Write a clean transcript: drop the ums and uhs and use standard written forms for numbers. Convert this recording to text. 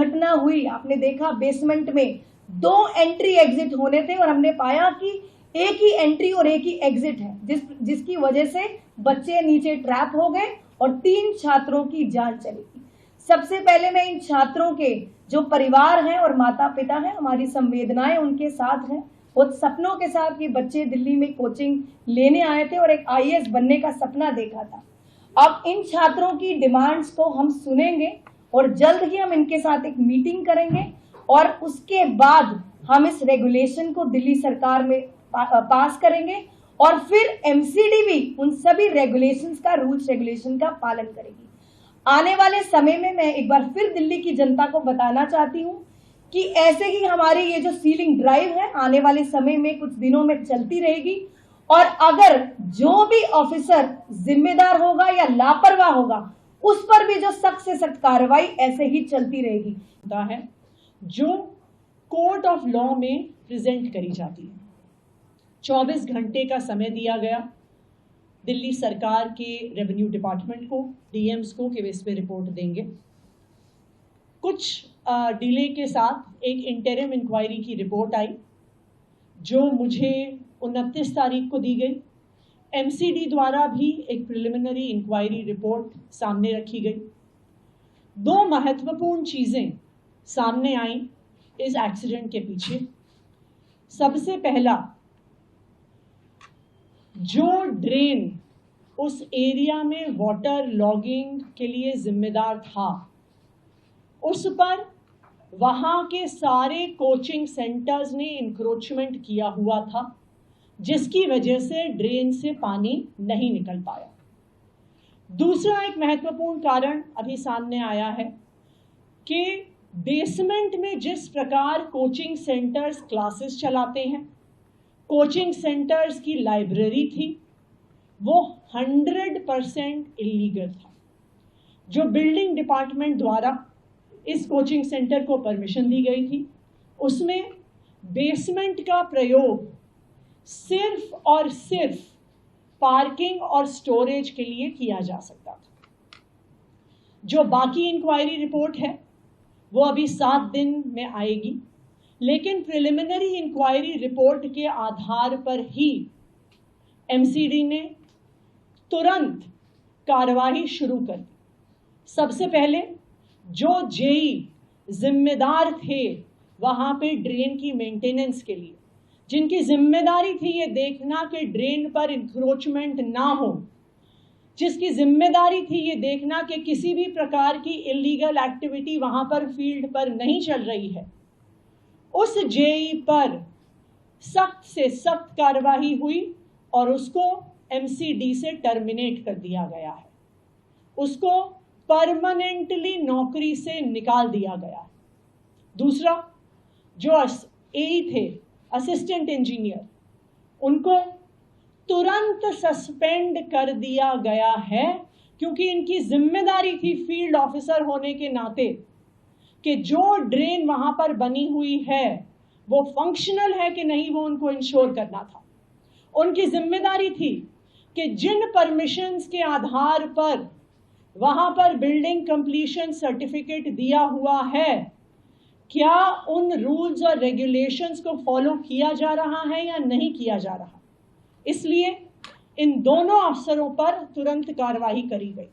घटना हुई, आपने देखा बेसमेंट में 2 एंट्री एग्जिट होने थे और हमने पाया कि एक ही एंट्री और एक ही एग्जिट है, जिसकी वजह से बच्चे नीचे ट्रैप हो गए और 3 छात्रों की जान चली गई। सबसे पहले मैं इन छात्रों के जो परिवार हैं और माता पिता हैं, हमारी संवेदनाएं उनके साथ हैं। वो सपनों के साथ ये बच्चे दिल्ली में कोचिंग लेने आए थे और एक IAS बनने का सपना देखा था। अब इन छात्रों की डिमांड्स को हम सुनेंगे और जल्द ही हम इनके साथ एक मीटिंग करेंगे और उसके बाद हम इस रेगुलेशन को दिल्ली सरकार में पास करेंगे और फिर MCD भी उन सभी रेगुलेशंस का, रूल्स रेगुलेशन का पालन करेगी। आने वाले समय में मैं एक बार फिर दिल्ली की जनता को बताना चाहती हूँ कि ऐसे ही हमारी ये जो सीलिंग ड्राइव है आने वाले समय में कुछ दिनों में चलती रहेगी और अगर जो भी ऑफिसर जिम्मेदार होगा या लापरवाह होगा उस पर भी जो सख्त से सख्त कार्रवाई ऐसे ही चलती रहेगी है जो कोर्ट ऑफ लॉ में प्रेजेंट करी जाती है। 24 घंटे का समय दिया गया दिल्ली सरकार के रेवेन्यू डिपार्टमेंट को, DMs को कि वे इस पे रिपोर्ट देंगे। कुछ डिले के साथ एक इंटरिम इंक्वायरी की रिपोर्ट आई जो मुझे 29 तारीख को दी गई। MCD द्वारा भी एक प्रिलिमिनरी इंक्वायरी रिपोर्ट सामने रखी गई। 2 महत्वपूर्ण चीज़ें सामने आई इस एक्सीडेंट के पीछे। सबसे पहला, जो ड्रेन उस एरिया में वाटर लॉगिंग के लिए जिम्मेदार था, उस पर वहाँ के सारे कोचिंग सेंटर्स ने इंक्रोचमेंट किया हुआ था, जिसकी वजह से ड्रेन से पानी नहीं निकल पाया। दूसरा एक महत्वपूर्ण कारण अभी सामने आया है कि बेसमेंट में जिस प्रकार कोचिंग सेंटर्स क्लासेस चलाते हैं, कोचिंग सेंटर्स की लाइब्रेरी थी, वो 100% इलीगल था। जो बिल्डिंग डिपार्टमेंट द्वारा इस कोचिंग सेंटर को परमिशन दी गई थी, उसमें बेसमेंट का प्रयोग सिर्फ और सिर्फ पार्किंग और स्टोरेज के लिए किया जा सकता था। जो बाकी इंक्वायरी रिपोर्ट है वो अभी 7 दिन में आएगी, लेकिन प्रिलिमिनरी इंक्वायरी रिपोर्ट के आधार पर ही MCD ने तुरंत कार्रवाई शुरू कर दी। सबसे पहले जो JE जिम्मेदार थे वहाँ पे ड्रेन की मेंटेनेंस के लिए, जिनकी जिम्मेदारी थी ये देखना कि ड्रेन पर इंक्रोचमेंट ना हो, जिसकी जिम्मेदारी थी ये देखना कि किसी भी प्रकार की इलीगल एक्टिविटी वहाँ पर फील्ड पर नहीं चल रही है, उस JE पर सख्त से सख्त कार्रवाई हुई और उसको MCD से टर्मिनेट कर दिया गया है। उसको परमानेंटली नौकरी से निकाल दिया गया है। दूसरा, जो AE थे, असिस्टेंट इंजीनियर, उनको तुरंत सस्पेंड कर दिया गया है, क्योंकि इनकी जिम्मेदारी थी फील्ड ऑफिसर होने के नाते कि जो ड्रेन वहां पर बनी हुई है वो फंक्शनल है कि नहीं, वो उनको इंश्योर करना था। उनकी जिम्मेदारी थी कि जिन परमिशंस के आधार पर वहां पर बिल्डिंग कंप्लीशन सर्टिफिकेट दिया हुआ है, क्या उन रूल्स और रेगुलेशंस को फॉलो किया जा रहा है या नहीं किया जा रहा। इसलिए इन दोनों अफसरों पर तुरंत कार्रवाई करी गई।